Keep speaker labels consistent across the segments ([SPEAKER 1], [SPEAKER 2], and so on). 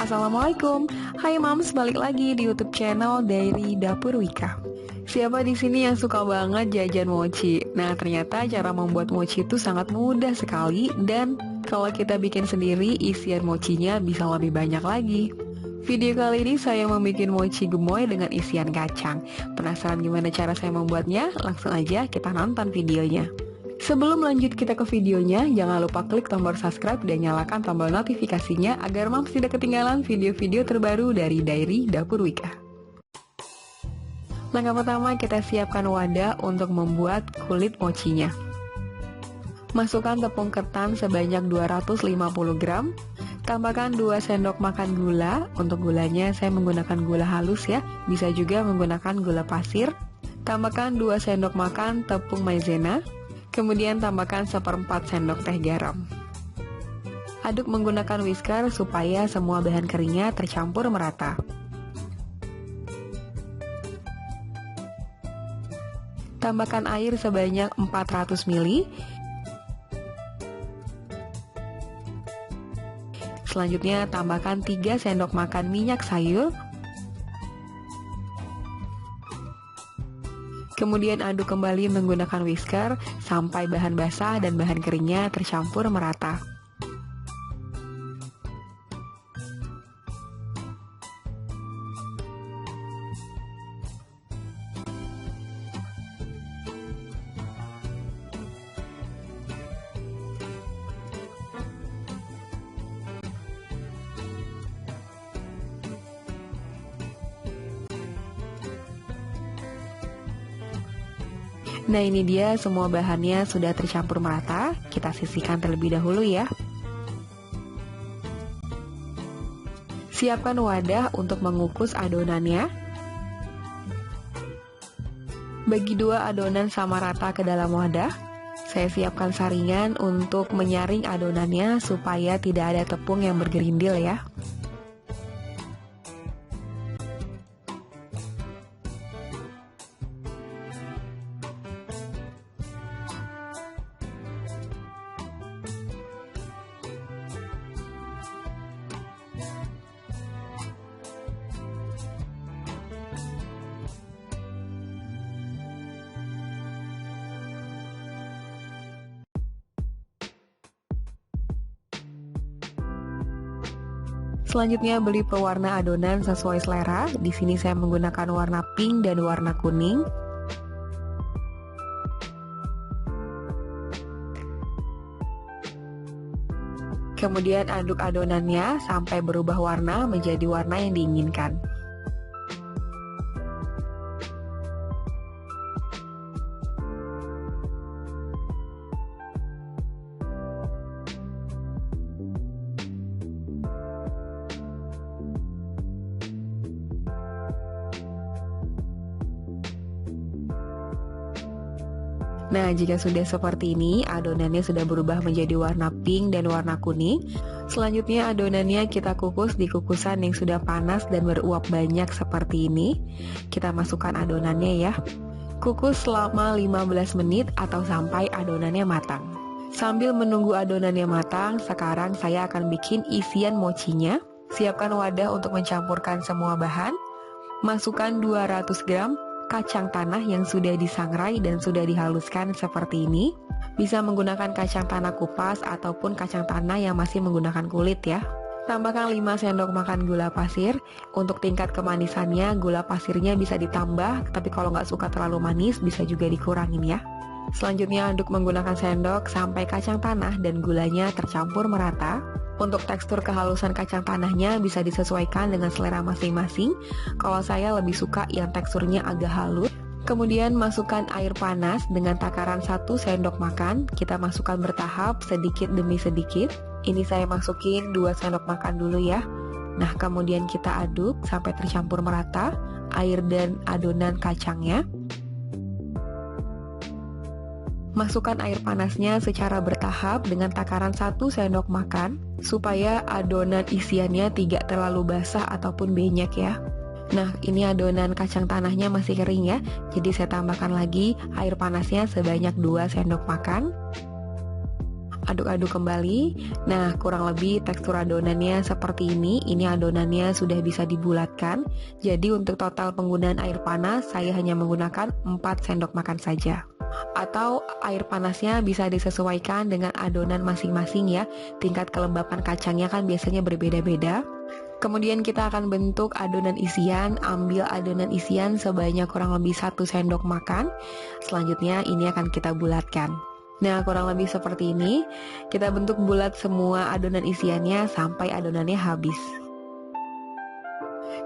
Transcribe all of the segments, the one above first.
[SPEAKER 1] Assalamualaikum, hai Mams, balik lagi di YouTube channel Diary Dapur Wika. Siapa di sini yang suka banget jajan mochi? Nah, ternyata cara membuat mochi itu sangat mudah sekali, dan kalau kita bikin sendiri, isian mochinya bisa lebih banyak lagi. Video kali ini saya membuat mochi gemoy dengan isian kacang. Penasaran gimana cara saya membuatnya? Langsung aja kita nonton videonya. Sebelum lanjut kita ke videonya, jangan lupa klik tombol subscribe dan nyalakan tombol notifikasinya agar Mams tidak ketinggalan video-video terbaru dari Diary Dapur Wika. Langkah pertama, kita siapkan wadah untuk membuat kulit mochinya. Masukkan tepung ketan sebanyak 250 gram. Tambahkan 2 sendok makan gula. Untuk gulanya saya menggunakan gula halus ya, bisa juga menggunakan gula pasir. Tambahkan 2 sendok makan tepung maizena. Kemudian tambahkan 1/4 sendok teh garam. Aduk menggunakan whisker supaya semua bahan keringnya tercampur merata. Tambahkan air sebanyak 400 ml. Selanjutnya tambahkan 3 sendok makan minyak sayur. Kemudian aduk kembali menggunakan whisker sampai bahan basah dan bahan keringnya tercampur merata. Nah, ini dia semua bahannya sudah tercampur merata. Kita sisihkan terlebih dahulu ya. Siapkan wadah untuk mengukus adonannya. Bagi 2 adonan sama rata ke dalam wadah. Saya siapkan saringan untuk menyaring adonannya supaya tidak ada tepung yang bergerindil ya. Selanjutnya beli pewarna adonan sesuai selera. Di sini saya menggunakan warna pink dan warna kuning. Kemudian aduk adonannya sampai berubah warna menjadi warna yang diinginkan. Nah, jika sudah seperti ini, adonannya sudah berubah menjadi warna pink dan warna kuning. Selanjutnya adonannya kita kukus di kukusan yang sudah panas dan beruap banyak seperti ini. Kita masukkan adonannya ya. Kukus selama 15 menit atau sampai adonannya matang. Sambil menunggu adonannya matang, sekarang saya akan bikin isian mochinya. Siapkan wadah untuk mencampurkan semua bahan. Masukkan 200 gram kacang tanah yang sudah disangrai dan sudah dihaluskan seperti ini. Bisa menggunakan kacang tanah kupas ataupun kacang tanah yang masih menggunakan kulit ya. Tambahkan 5 sendok makan gula pasir. Untuk tingkat kemanisannya, gula pasirnya bisa ditambah, tapi kalau nggak suka terlalu manis bisa juga dikurangin ya. Selanjutnya aduk menggunakan sendok sampai kacang tanah dan gulanya tercampur merata. Untuk tekstur kehalusan kacang tanahnya bisa disesuaikan dengan selera masing-masing. Kalau saya lebih suka yang teksturnya agak halus. Kemudian masukkan air panas dengan takaran 1 sendok makan. Kita masukkan bertahap sedikit demi sedikit. Ini saya masukin 2 sendok makan dulu ya. Nah, kemudian kita aduk sampai tercampur merata air dan adonan kacangnya. Masukkan air panasnya secara bertahap dengan takaran 1 sendok makan supaya adonan isiannya tidak terlalu basah ataupun banyak ya. Nah, ini adonan kacang tanahnya masih kering ya. Jadi saya tambahkan lagi air panasnya sebanyak 2 sendok makan. aduk-aduk kembali. Nah, kurang lebih tekstur adonannya seperti ini. Ini adonannya sudah bisa dibulatkan. Jadi untuk total penggunaan air panas, saya hanya menggunakan 4 sendok makan saja. Atau air panasnya bisa disesuaikan dengan adonan masing-masing ya. Tingkat kelembapan kacangnya kan biasanya berbeda-beda. Kemudian kita akan bentuk adonan isian. Ambil adonan isian sebanyak kurang lebih 1 sendok makan. Selanjutnya ini akan kita bulatkan. Nah, kurang lebih seperti ini. Kita bentuk bulat semua adonan isiannya sampai adonannya habis.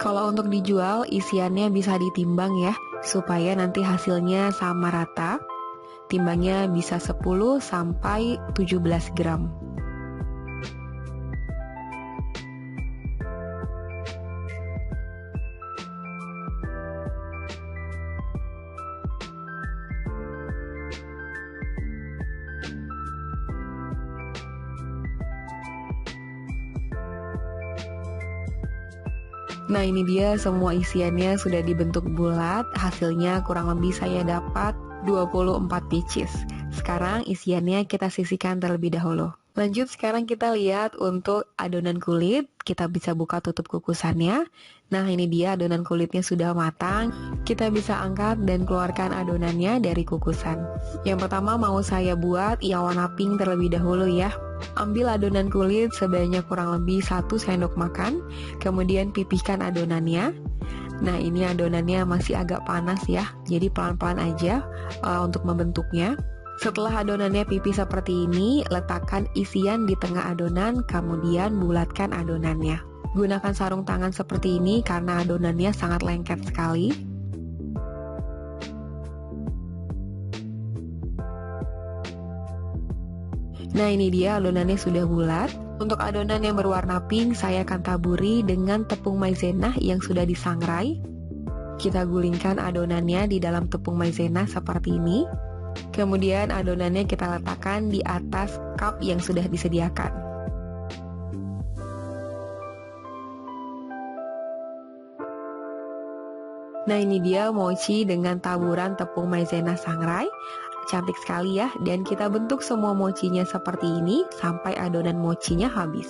[SPEAKER 1] Kalau untuk dijual, isiannya bisa ditimbang ya, supaya nanti hasilnya sama rata. Timbangnya bisa 10 sampai 17 gram. Nah, ini dia semua isiannya sudah dibentuk bulat. Hasilnya kurang lebih saya dapat 24 pieces. Sekarang isiannya kita sisihkan terlebih dahulu. Lanjut, sekarang kita lihat untuk adonan kulit. Kita bisa buka tutup kukusannya. Nah, ini dia adonan kulitnya sudah matang. Kita bisa angkat dan keluarkan adonannya dari kukusan. Yang pertama mau saya buat yang warna pink terlebih dahulu ya. Ambil adonan kulit sebanyak kurang lebih 1 sendok makan. Kemudian pipihkan adonannya. Nah, ini adonannya masih agak panas ya. Jadi pelan-pelan aja untuk membentuknya. Setelah adonannya pipih seperti ini, letakkan isian di tengah adonan, kemudian bulatkan adonannya. Gunakan sarung tangan seperti ini karena adonannya sangat lengket sekali. Nah, ini dia adonannya sudah bulat. Untuk adonan yang berwarna pink, saya akan taburi dengan tepung maizena yang sudah disangrai. Kita gulingkan adonannya di dalam tepung maizena seperti ini. Kemudian adonannya kita letakkan di atas cup yang sudah disediakan. Nah, ini dia mochi dengan taburan tepung maizena sangrai. Cantik sekali ya, dan kita bentuk semua mochinya seperti ini sampai adonan mochinya habis.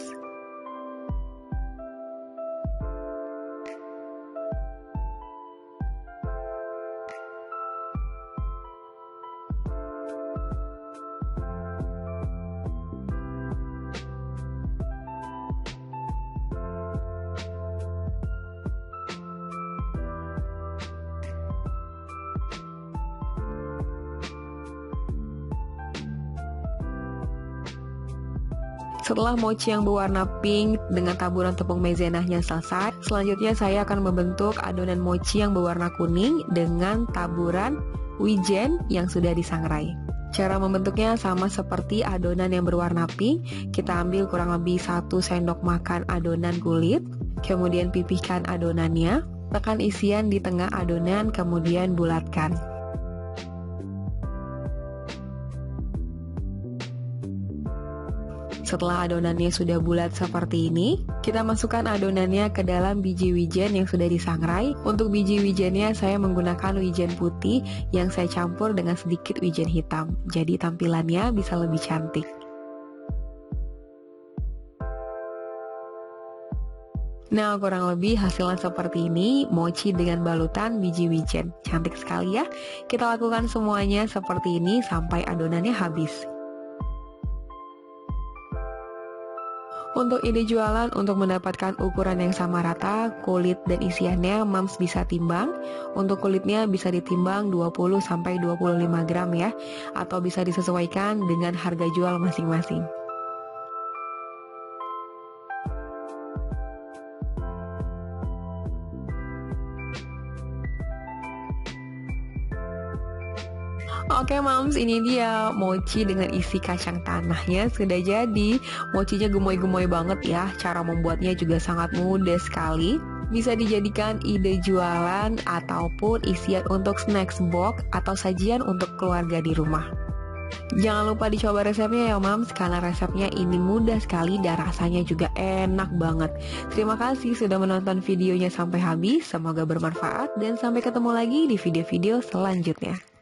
[SPEAKER 1] Setelah mochi yang berwarna pink dengan taburan tepung maizenanya selesai, selanjutnya saya akan membentuk adonan mochi yang berwarna kuning dengan taburan wijen yang sudah disangrai. Cara membentuknya sama seperti adonan yang berwarna pink. Kita ambil kurang lebih 1 sendok makan adonan kulit, kemudian pipihkan adonannya, tekan isian di tengah adonan, kemudian bulatkan. Setelah adonannya sudah bulat seperti ini, kita masukkan adonannya ke dalam biji wijen yang sudah disangrai. Untuk biji wijennya saya menggunakan wijen putih yang saya campur dengan sedikit wijen hitam. Jadi tampilannya bisa lebih cantik. Nah, kurang lebih hasilnya seperti ini, mochi dengan balutan biji wijen. Cantik sekali ya. Kita lakukan semuanya seperti ini sampai adonannya habis. Untuk ide jualan, untuk mendapatkan ukuran yang sama rata, kulit dan isiannya Mams bisa timbang. Untuk kulitnya bisa ditimbang 20-25 gram ya, atau bisa disesuaikan dengan harga jual masing-masing. Oke Mams, ini dia mochi dengan isi kacang tanahnya sudah jadi. Mochinya gemoy-gemoy banget ya. Cara membuatnya juga sangat mudah sekali. Bisa dijadikan ide jualan ataupun isian untuk snacks box atau sajian untuk keluarga di rumah. Jangan lupa dicoba resepnya ya Mams, karena resepnya ini mudah sekali dan rasanya juga enak banget. Terima kasih sudah menonton videonya sampai habis. Semoga bermanfaat dan sampai ketemu lagi di video-video selanjutnya.